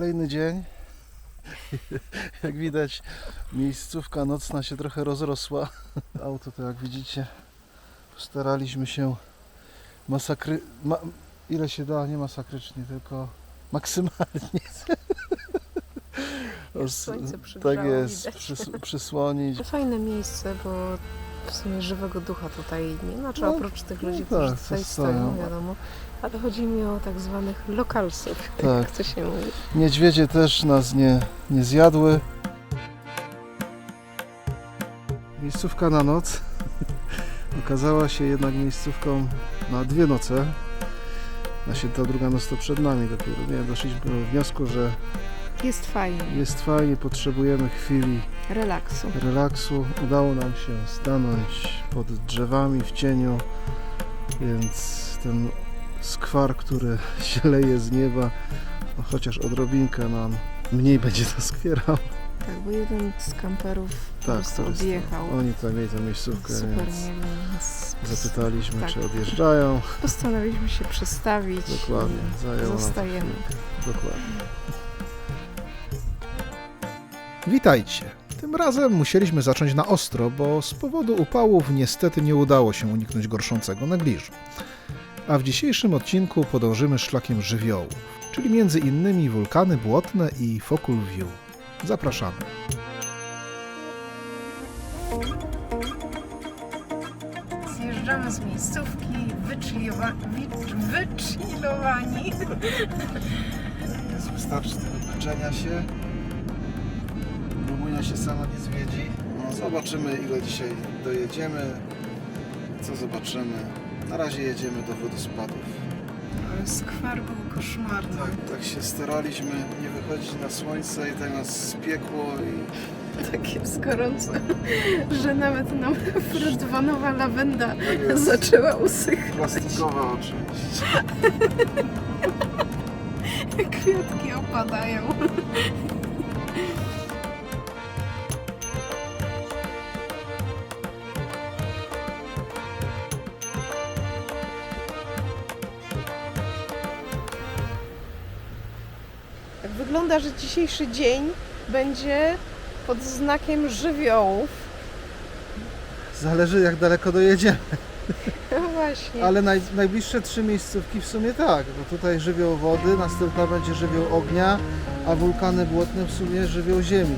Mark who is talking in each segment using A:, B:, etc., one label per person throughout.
A: Kolejny dzień. Jak widać, miejscówka nocna się trochę rozrosła. Auto to, jak widzicie, staraliśmy się ile się da, nie masakrycznie, tylko maksymalnie.
B: Słońce
A: Tak jest, przysłonić.
B: Fajne miejsce, bo w sumie żywego ducha tutaj nie ma, czy oprócz tych ludzi, którzy tutaj stoją, wiadomo. Ale chodzi mi o tak zwanych lokalsów,
A: Tak.
B: jak to się mówi.
A: Niedźwiedzie też nas nie zjadły. Miejscówka na noc okazała się jednak miejscówką na 2 noce. Ta druga noc to przed nami dopiero. Nie, doszliśmy do wniosku, że
B: Jest fajnie,
A: potrzebujemy chwili
B: relaksu.
A: Udało nam się stanąć pod drzewami w cieniu, więc ten skwar, który się leje z nieba, no chociaż odrobinkę nam mniej będzie to skwierał.
B: Tak, bo jeden z kamperów po prostu odjechał.
A: Oni tutaj mieli tę miejscówkę,
B: Super,
A: więc
B: nie wiem.
A: zapytaliśmy,
B: tak.
A: czy odjeżdżają.
B: Postanowiliśmy się przestawić.
A: Dokładnie, zajęło
B: Zostajemy.
A: nam to chwilkę. Dokładnie.
C: Witajcie. Tym razem musieliśmy zacząć na ostro, bo z powodu upałów niestety nie udało się uniknąć gorszącego negliżu. A w dzisiejszym odcinku podążymy szlakiem żywiołów, czyli między innymi wulkany błotne i Focul View. Zapraszamy.
B: Zjeżdżamy z miejscówki, wychillowani.
A: Wystarczy tego byczenia się. Rumunia się sama nie zwiedzi. No, zobaczymy, ile dzisiaj dojedziemy. Co zobaczymy. Na razie jedziemy do wodospadów.
B: Ale skwar był koszmarny.
A: Tak się staraliśmy nie wychodzić na słońce i tak nas spiekło
B: Tak jest gorąco, że nawet nam frytwanowa lawenda zaczęła usychać.
A: plastikowa oczywiście.
B: Kwiatki opadają. Tak wygląda, że dzisiejszy dzień będzie pod znakiem żywiołów.
A: Zależy, jak daleko dojedziemy.
B: No właśnie.
A: Ale najbliższe 3 miejscówki w sumie tak, bo tutaj żywioł wody, następna będzie żywioł ognia, a wulkany błotne w sumie żywioł ziemi.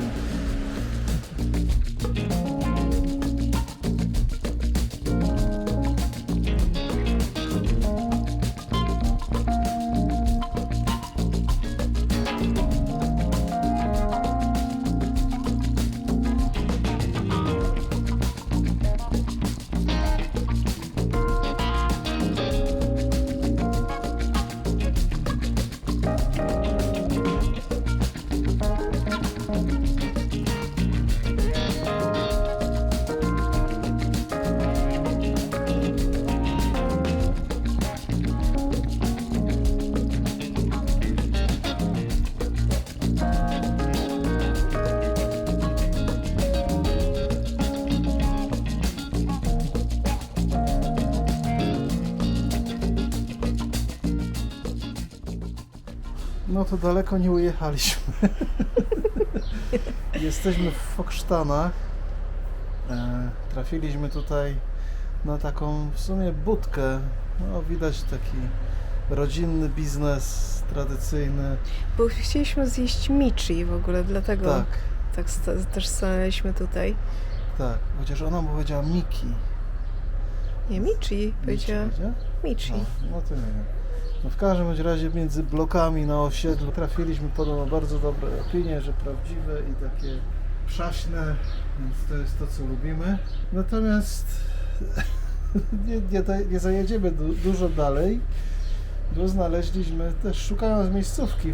A: No to daleko nie ujechaliśmy. Jesteśmy w Foksztanach. Trafiliśmy tutaj na taką w sumie budkę. No, widać taki rodzinny biznes tradycyjny.
B: Bo chcieliśmy zjeść michi w ogóle, dlatego tak też stanęliśmy tutaj.
A: Tak, chociaż ona mu powiedziała Miki.
B: Nie, michi, powiedziała michi.
A: No to nie wiem. No w każdym bądź razie między blokami na osiedlu trafiliśmy podobno bardzo dobre opinie, że prawdziwe i takie przaśne, więc to jest to, co lubimy. Natomiast nie zajedziemy dużo dalej, bo znaleźliśmy też, szukając miejscówki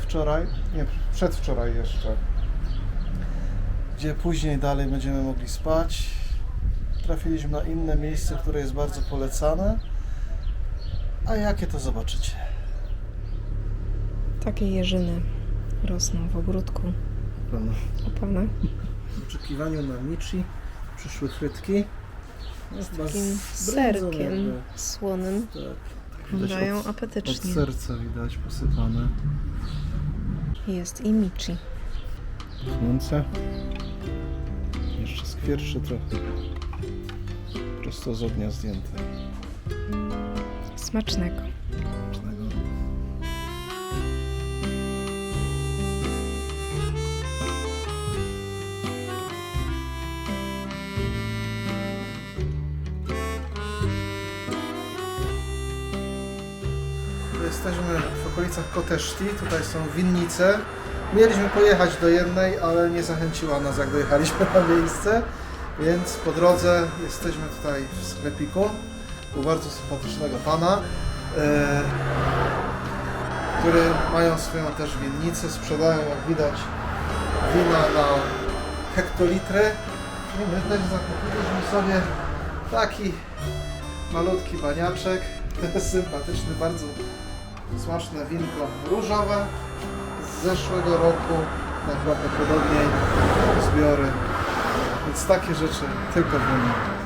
A: przedwczoraj jeszcze, gdzie później dalej będziemy mogli spać. Trafiliśmy na inne miejsce, które jest bardzo polecane. A jakie to zobaczycie?
B: Takie jeżyny rosną w ogródku. Opane.
A: W oczekiwaniu na michi przyszły frytki.
B: Z takim serkiem słonym.
A: Tak.
B: Wyglądają
A: Od
B: apetycznie.
A: serca widać posypane.
B: Jest i Michi.
C: Słońce. Jeszcze skwierczy trochę. Prosto z ognia zdjęte.
B: Smacznego.
A: Jesteśmy w okolicach Koteszti, tutaj są winnice. Mieliśmy pojechać do jednej, ale nie zachęciła nas, jak dojechaliśmy na miejsce, więc po drodze jesteśmy tutaj w sklepiku u bardzo sympatycznego pana, który mają swoją też winnicę, sprzedają, jak widać, wina na hektolitry. I my też zakupiliśmy sobie taki malutki baniaczek, sympatyczny, bardzo smaczne winko różowe z zeszłego roku, najprawdopodobniej zbiory, więc takie rzeczy tylko w Unii.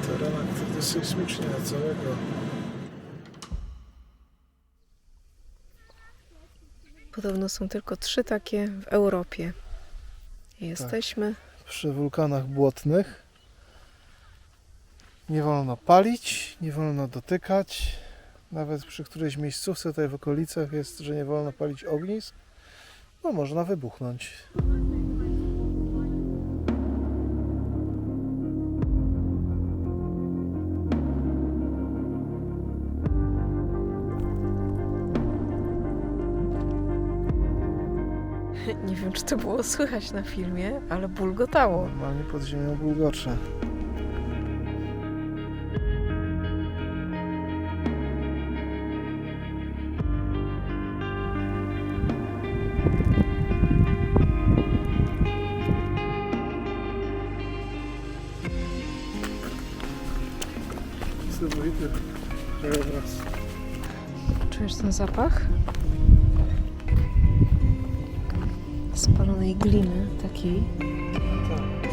A: Terenach sejsmicznie całego.
B: Podobno są tylko 3 takie w Europie. Jesteśmy.
A: Przy wulkanach błotnych nie wolno palić, nie wolno dotykać. Nawet przy którejś miejscówce tutaj w okolicach jest, że nie wolno palić ognisk. No można wybuchnąć.
B: Nie wiem, czy to było słychać na filmie, ale bulgotało.
A: Normalnie pod ziemią bulgocze. Niesamowity krajobraz.
B: Czujesz ten zapach? Spalonej gliny takiej.
A: Tak.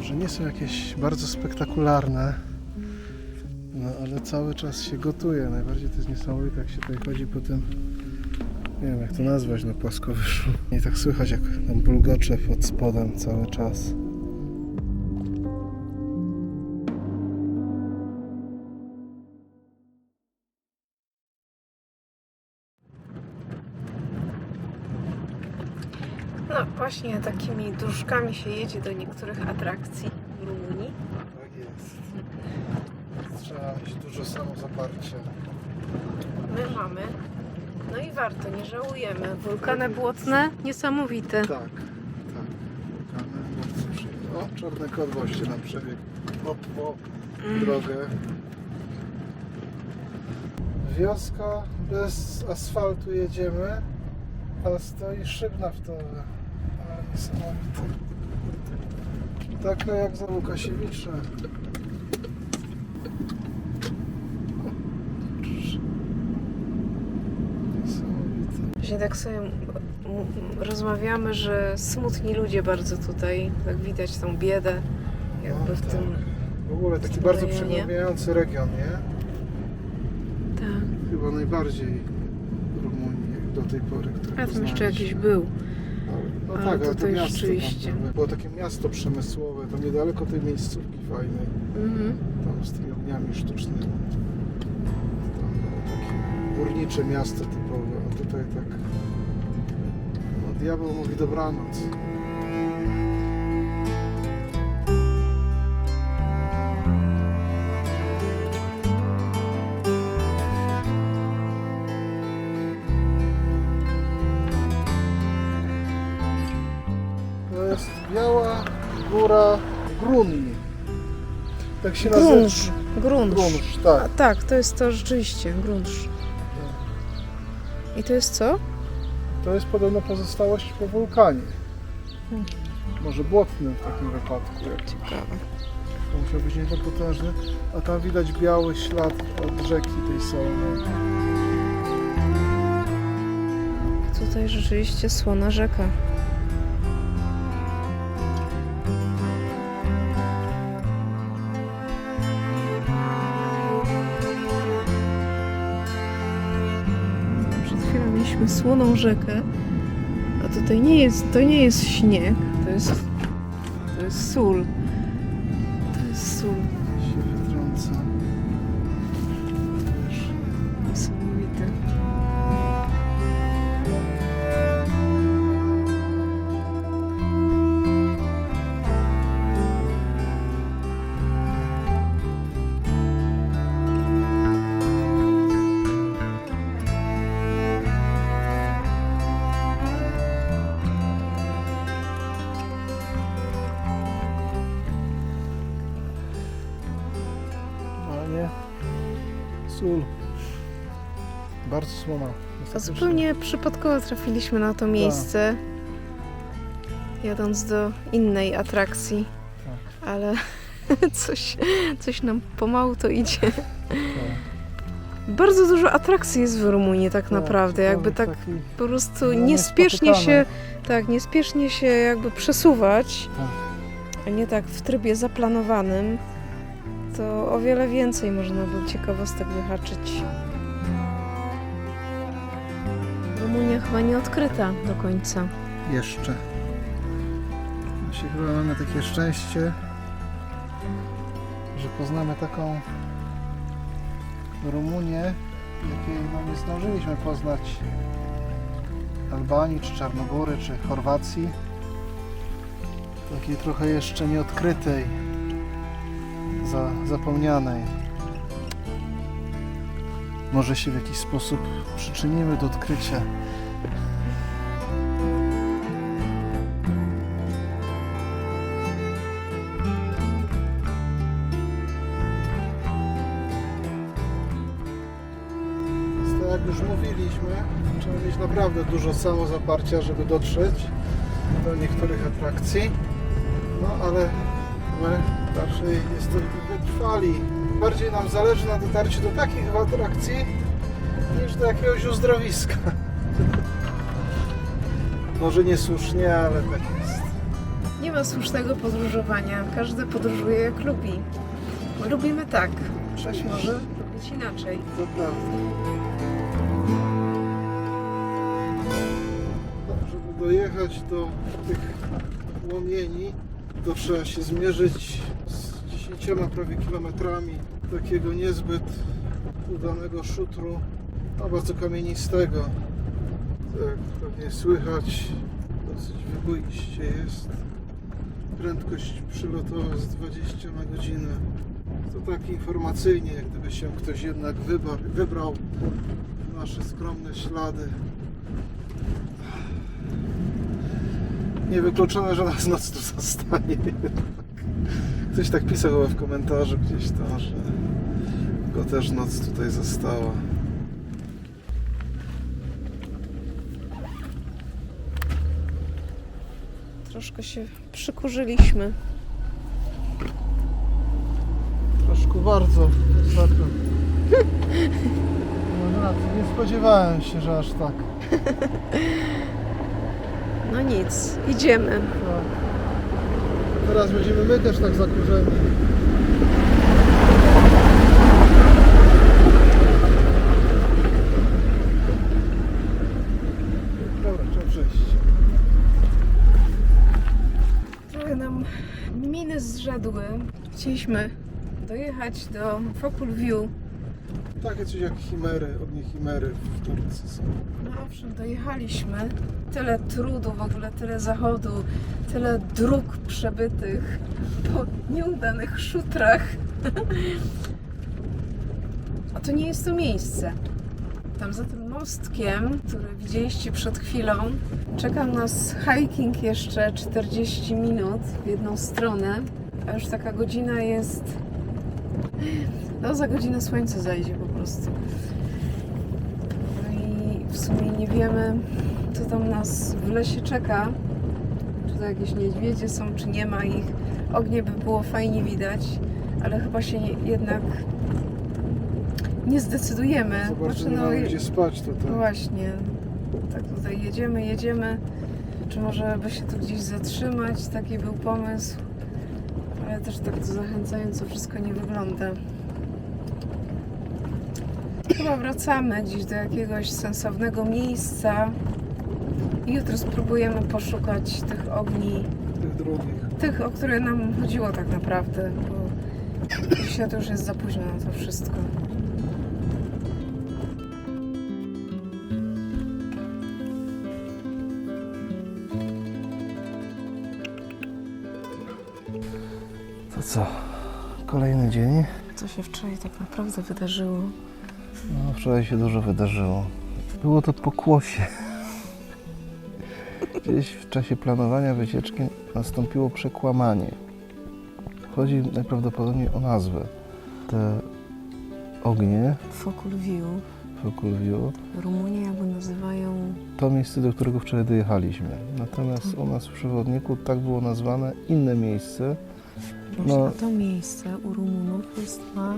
A: Że nie są jakieś bardzo spektakularne, no ale cały czas się gotuje. Najbardziej to jest niesamowite, jak się tutaj chodzi po tym, nie wiem jak to nazwać, no płaskowyżu. I tak słychać, jak tam bulgocze pod spodem cały czas.
B: No właśnie takimi dróżkami się jedzie do niektórych atrakcji w Rumunii.
A: Tak jest. Trzeba mieć dużo samozaparcia.
B: My mamy. No i warto, nie żałujemy. Wulkany błotne, niesamowite.
A: Tak, tak. Wulkany. O, czarny kot właśnie nam przebiegł. Hop, hop. drogę. Wioska, bez asfaltu jedziemy, a stoi szyb naftowy. Ale niesamowite. Taka jak za Łukasiewicza. Niesamowite.
B: Właśnie tak sobie rozmawiamy, że smutni ludzie bardzo tutaj, tak widać tą biedę jakby w
A: tak.
B: tym.
A: W ogóle taki
B: tym
A: bardzo
B: rejonie.
A: przygnębiający region, nie?
B: Tak.
A: Chyba najbardziej w Rumunii do tej pory, który
B: A tam jeszcze
A: poznaliśmy.
B: jakiś był.
A: No
B: ale
A: tak, ale to
B: tutaj
A: miasto
B: rzeczywiście.
A: tam było takie miasto przemysłowe, tam niedaleko tej miejscówki fajnej, tam z tymi ogniami sztucznymi. Tam było takie górnicze miasto typowe, a tutaj tak, no diabeł mówi dobranoc. To jest Biała Góra Grunni. Tak się nazywa.
B: Grunż. Grunż.
A: Grunż, tak.
B: A, tak, to jest to rzeczywiście, grunż. I to jest co?
A: To jest podobno pozostałość po wulkanie.
B: Hmm.
A: Może błotnym w takim wypadku.
B: Ciekawe.
A: To musiał być nie tak potężny. A tam widać biały ślad od rzeki tej solnej.
B: Tutaj rzeczywiście słona rzeka. Przed chwilą mieliśmy słoną rzekę, a tutaj to nie jest śnieg, to jest sól. To jest sól.
A: Się wytrąca. Wiesz,
B: Niesamowite.
A: ale nie. Sól. Bardzo słona.
B: A zupełnie przypadkowo trafiliśmy na to miejsce, jadąc do innej atrakcji, ale coś nam pomału to idzie. Bardzo dużo atrakcji jest w Rumunii tak naprawdę, jakby tak po prostu
A: no,
B: niespiesznie się,
A: niespotykane.
B: tak, niespiesznie się jakby przesuwać,
A: Tak.
B: a nie tak w trybie zaplanowanym, to o wiele więcej można by ciekawostek wyhaczyć. Rumunia chyba nie odkryta do końca.
A: Jeszcze. Dzisiaj chyba mamy takie szczęście, że poznamy taką Rumunię, jakiej no, nie zdążyliśmy poznać Albanii, czy Czarnogóry, czy Chorwacji. Takiej trochę jeszcze nieodkrytej, zapomnianej. Może się w jakiś sposób przyczynimy do odkrycia. Jak już mówiliśmy, trzeba mieć naprawdę dużo samozaparcia, żeby dotrzeć do niektórych atrakcji. No ale my raczej jesteśmy wytrwali. Bardziej nam zależy na dotarciu do takich atrakcji niż do jakiegoś uzdrowiska. Może niesłusznie, ale tak jest.
B: Nie ma słusznego podróżowania. Każdy podróżuje jak lubi. My lubimy tak. Ktoś może lubić inaczej.
A: To prawda. Żeby dojechać do tych płomieni, to trzeba się zmierzyć z 10 prawie kilometrami takiego niezbyt udanego szutru, a bardzo kamienistego. Tak pewnie słychać, dosyć wyboiście jest. Prędkość przylotowa jest 20 na godzinę. To tak informacyjnie, jak gdyby się ktoś jednak wybrał w nasze skromne ślady. Niewykluczone, że nas noc tu zostanie. Ktoś tak pisał chyba w komentarzu gdzieś to, że go też noc tutaj została.
B: Troszkę się przykurzyliśmy.
A: Troszkę bardzo ostatnio. No rację, nie spodziewałem się, że aż tak.
B: No nic, idziemy.
A: No. Teraz będziemy my też tak zakurzeni. Dobra, trzeba przejść.
B: Trochę nam miny zrzedły. Chcieliśmy dojechać do Focul View.
A: Takie coś jak chimery, od nich chimery w Turcji są.
B: No owszem, dojechaliśmy. Tyle trudu, w ogóle tyle zachodu, tyle dróg przebytych po nieudanych szutrach. A to nie jest to miejsce. Tam za tym mostkiem, który widzieliście przed chwilą, czeka nas hiking jeszcze 40 minut w jedną stronę, a już taka godzina jest... No za godzinę słońce zajdzie po prostu. No i w sumie nie wiemy, co tam nas w lesie czeka. Czy to jakieś niedźwiedzie są, czy nie ma ich. Ognie by było fajnie widać, ale chyba się jednak nie zdecydujemy.
A: Zobaczmy, nie mamy gdzie spać tutaj.
B: Właśnie. Tak tutaj jedziemy. Czy może by się tu gdzieś zatrzymać? Taki był pomysł. Ale też tak to zachęcająco wszystko nie wygląda. Chyba wracamy gdzieś do jakiegoś sensownego miejsca. I jutro spróbujemy poszukać tych ogni,
A: Tych drugich.
B: tych, o które nam chodziło tak naprawdę, bo dzisiaj to już jest za późno na to wszystko.
A: To co? Kolejny dzień.
B: Co się wczoraj tak naprawdę wydarzyło?
A: No, wczoraj się dużo wydarzyło. Było to pokłosie. Gdzieś w czasie planowania wycieczki nastąpiło przekłamanie. Chodzi najprawdopodobniej o nazwę. Te ognie,
B: Focul View.
A: Focul View,
B: Rumunie jakby nazywają...
A: to miejsce, do którego wczoraj dojechaliśmy. Natomiast u nas w przewodniku tak było nazwane inne miejsce.
B: Właśnie
A: No.
B: to miejsce u Rumunów ma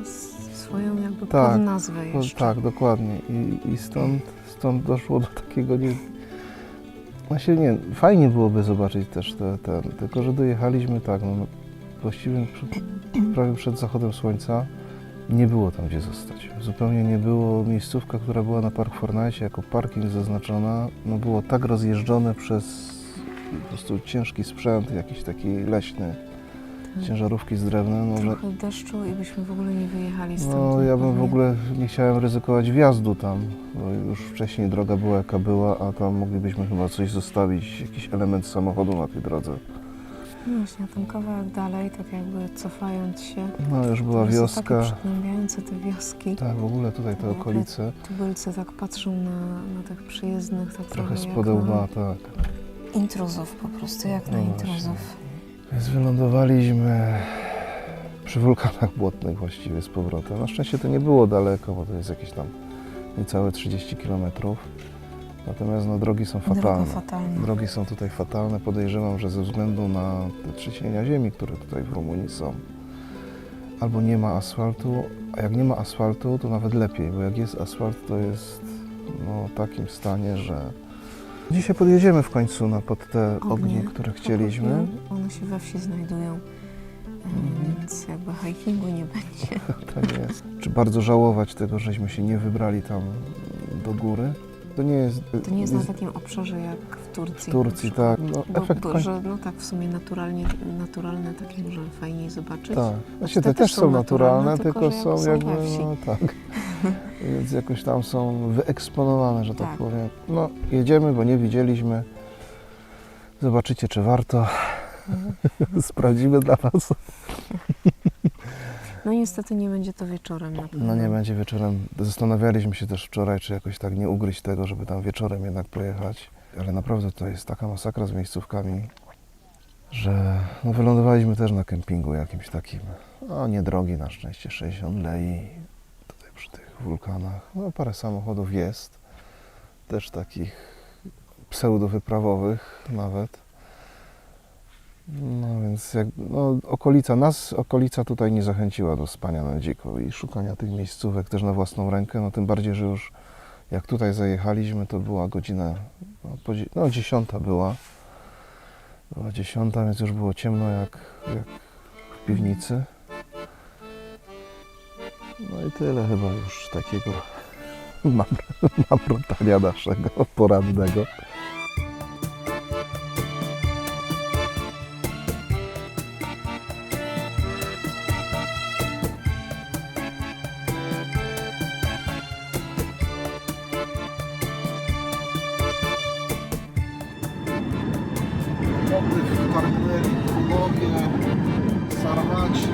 B: swoją jakby
A: Tak,
B: podnazwę jeszcze.
A: Tak, dokładnie. I stąd doszło do takiego Właśnie nie, fajnie byłoby zobaczyć też tylko że dojechaliśmy tak, no, właściwie prawie przed zachodem słońca nie było tam gdzie zostać. Zupełnie nie było. Miejscówka, która była na Park Fortnite jako parking zaznaczona, no było tak rozjeżdżone przez po prostu ciężki sprzęt, jakiś taki leśny, ciężarówki z drewnem. No, że,
B: Trochę deszczu i byśmy w ogóle nie wyjechali stąd.
A: no ja bym w
B: pewnie.
A: ogóle nie chciałem ryzykować wjazdu tam, bo już wcześniej droga była jaka była, a tam moglibyśmy chyba coś zostawić, jakiś element samochodu na tej drodze.
B: No właśnie, a tam kawałek dalej, tak jakby cofając się.
A: No już była
B: to są
A: wioska.
B: takie przygnębiające te wioski.
A: Tak, w ogóle tutaj te okolice.
B: Tubylcy tak patrzą na tych przyjezdnych, tak
A: Trochę z
B: jak
A: podełba,
B: na
A: tak.
B: intruzów po prostu, jak na
A: No
B: intruzów.
A: Więc wylądowaliśmy przy wulkanach błotnych właściwie z powrotem. Na szczęście to nie było daleko, bo to jest jakieś tam niecałe 30 km. Natomiast no, drogi są fatalne. Drogi są tutaj fatalne. Podejrzewam, że ze względu na te trzęsienia ziemi, które tutaj w Rumunii są, albo nie ma asfaltu, a jak nie ma asfaltu, to nawet lepiej, bo jak jest asfalt, to jest no, w takim stanie, że... Dzisiaj podjedziemy w końcu pod te ognie, które chcieliśmy.
B: One się we wsi znajdują, więc jakby hikingu nie będzie.
A: Tak jest. Czy bardzo żałować tego, żeśmy się nie wybrali tam do góry? To nie jest...
B: To nie jest na takim obszarze jak w Turcji.
A: W Turcji, tak. No, efekt
B: Że no tak w sumie naturalne takie może fajniej zobaczyć.
A: Tak. Znaczy te też są naturalne, tylko
B: że
A: są jakby,
B: we wsi.
A: no tak. Więc jakoś tam są wyeksponowane, że tak
B: Tak.
A: powiem. No jedziemy, bo nie widzieliśmy. Zobaczycie, czy warto. Sprawdzimy dla Was.
B: No niestety nie będzie to wieczorem na pewno.
A: No nie będzie wieczorem. Zastanawialiśmy się też wczoraj, czy jakoś tak nie ugryźć tego, żeby tam wieczorem jednak pojechać. Ale naprawdę to jest taka masakra z miejscówkami.
C: że no wylądowaliśmy też na kempingu jakimś takim, no niedrogi na szczęście, 60 lei, tutaj przy tych wulkanach. No parę samochodów jest, też takich pseudowyprawowych nawet. No więc okolica tutaj nie zachęciła do spania na dziko i szukania tych miejscówek też na własną rękę, no tym bardziej, że już jak tutaj zajechaliśmy, to była godzina, 10 była 10, więc już było ciemno jak w piwnicy. No i tyle chyba już takiego mamrotania naszego porannego.
A: Motyw targnęli, królowie, sarmaci.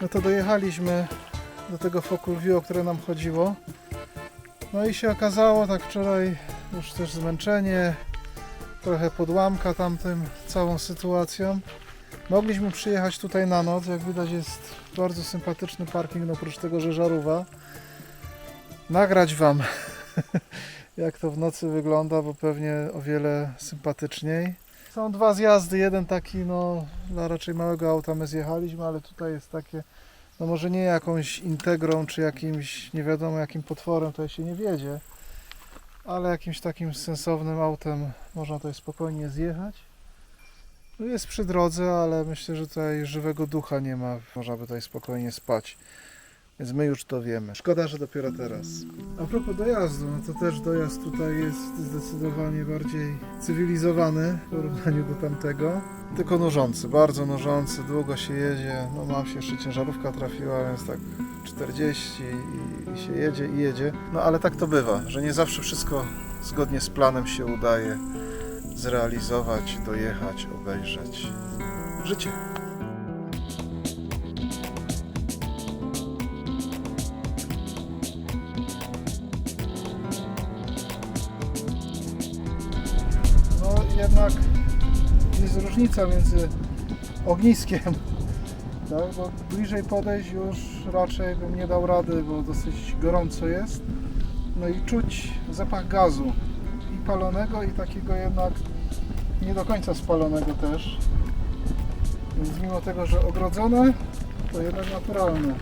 A: No to dojechaliśmy do tego Focul View, o które nam chodziło. No i się okazało, tak wczoraj już też zmęczenie, trochę podłamka tamtym całą sytuacją. Mogliśmy przyjechać tutaj na noc, jak widać jest bardzo sympatyczny parking, no oprócz tego, że żarówka. Nagrać Wam jak to w nocy wygląda, bo pewnie o wiele sympatyczniej. Są dwa zjazdy, jeden taki no dla raczej małego auta my zjechaliśmy, ale tutaj jest takie, no może nie jakąś integrą czy jakimś nie wiadomo jakim potworem tutaj się nie wiedzie, ale jakimś takim sensownym autem można tutaj spokojnie zjechać. No jest przy drodze, ale myślę, że tutaj żywego ducha nie ma, można by tutaj spokojnie spać. Więc my już to wiemy. Szkoda, że dopiero teraz. A propos dojazdu, no to też dojazd tutaj jest zdecydowanie bardziej cywilizowany w porównaniu do tamtego. Tylko nużący, bardzo nużący, długo się jedzie. No mam się jeszcze ciężarówka trafiła, więc tak 40 i się jedzie i jedzie. No ale tak to bywa, że nie zawsze wszystko zgodnie z planem się udaje zrealizować, dojechać, obejrzeć. Życie. Jednak jest różnica między ogniskiem, tak? Bo bliżej podejść już raczej bym nie dał rady, bo dosyć gorąco jest. No i czuć zapach gazu i palonego i takiego jednak nie do końca spalonego też. Więc mimo tego, że ogrodzone, to jednak naturalne.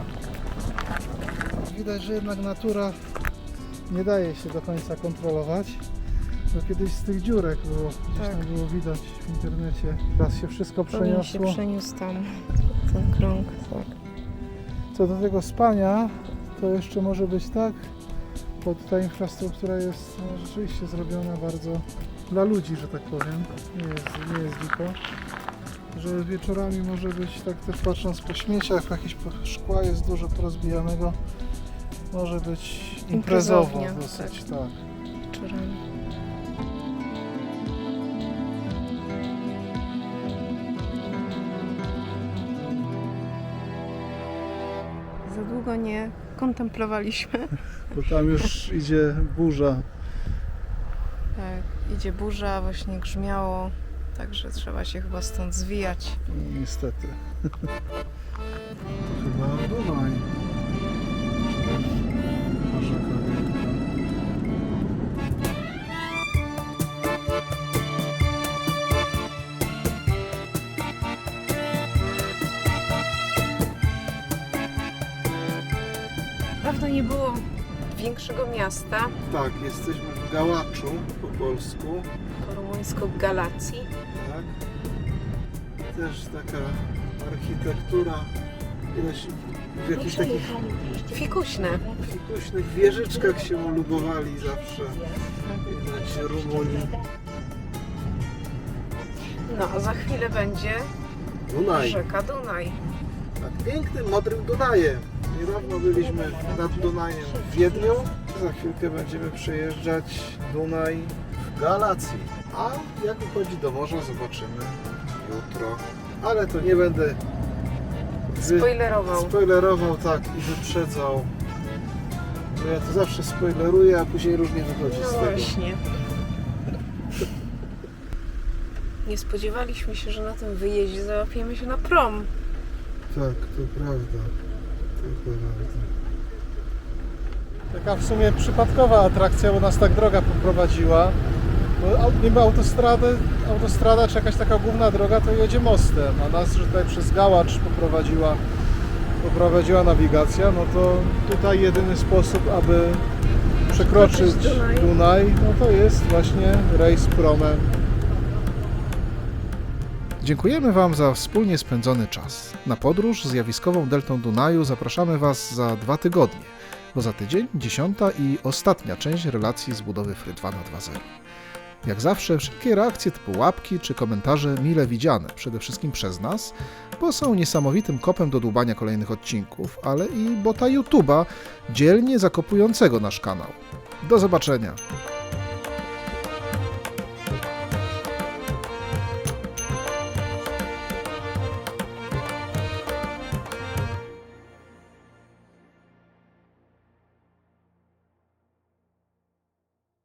A: Widać, że jednak natura nie daje się do końca kontrolować. To kiedyś z tych dziurek było, gdzieś tam było widać w internecie. Teraz się wszystko przeniosło.
B: się przeniósł tam, ten krąg, tak.
A: Co do tego spania, to jeszcze może być tak, bo tutaj infrastruktura jest no, rzeczywiście zrobiona bardzo dla ludzi, że tak powiem. Nie jest dziko. Że wieczorami może być, tak też patrząc po śmieciach, jakieś szkła jest dużo porozbijanego. Może być imprezowo dosyć, tak.
B: Wieczorami. Za długo nie kontemplowaliśmy.
A: Bo tam już idzie burza.
B: Tak, idzie burza, właśnie grzmiało, także trzeba się chyba stąd zwijać.
A: No, niestety. To chyba Dunaj. Rzeka wielka.
B: Dawno nie było większego miasta,
A: Tak, jesteśmy w Gałaczu po polsku.
B: po rumuńsku Galacji.
A: Tak. Też taka architektura, widać w jakichś takich
B: Fikuśne.
A: fikuśnych wieżyczkach się ulubowali zawsze. Widać Rumunii.
B: No, a za chwilę będzie
A: Dunaj.
B: rzeka Dunaj.
A: Tak, pięknym, modrym Dunajem. Niedawno byliśmy nad Dunajem w Wiedniu. Za chwilkę będziemy przejeżdżać Dunaj w Galacji. A jak uchodzi do morza, zobaczymy jutro. Ale to nie będę
B: Spoilerował.
A: tak, i wyprzedzał. Bo ja to zawsze spoileruję, a później różnie wychodzi
B: No
A: z tego.
B: właśnie. Nie spodziewaliśmy się, że na tym wyjeździe załapiemy się na prom.
A: Tak, to prawda. Taka w sumie przypadkowa atrakcja, bo nas tak droga poprowadziła. Bo niby autostrada czy jakaś taka główna droga to jedzie mostem, a nas tutaj przez Gałacz poprowadziła nawigacja, no to tutaj jedyny sposób, aby przekroczyć Dunaj, no to jest właśnie rejs promem.
C: Dziękujemy Wam za wspólnie spędzony czas. Na podróż zjawiskową deltą Dunaju zapraszamy Was za 2 tygodnie, bo za tydzień 10. i ostatnia część relacji z budowy Frydwana 2.0. Jak zawsze wszystkie reakcje typu łapki czy komentarze mile widziane, przede wszystkim przez nas, bo są niesamowitym kopem do dłubania kolejnych odcinków, ale i bota YouTube'a dzielnie zakopującego nasz kanał. Do zobaczenia!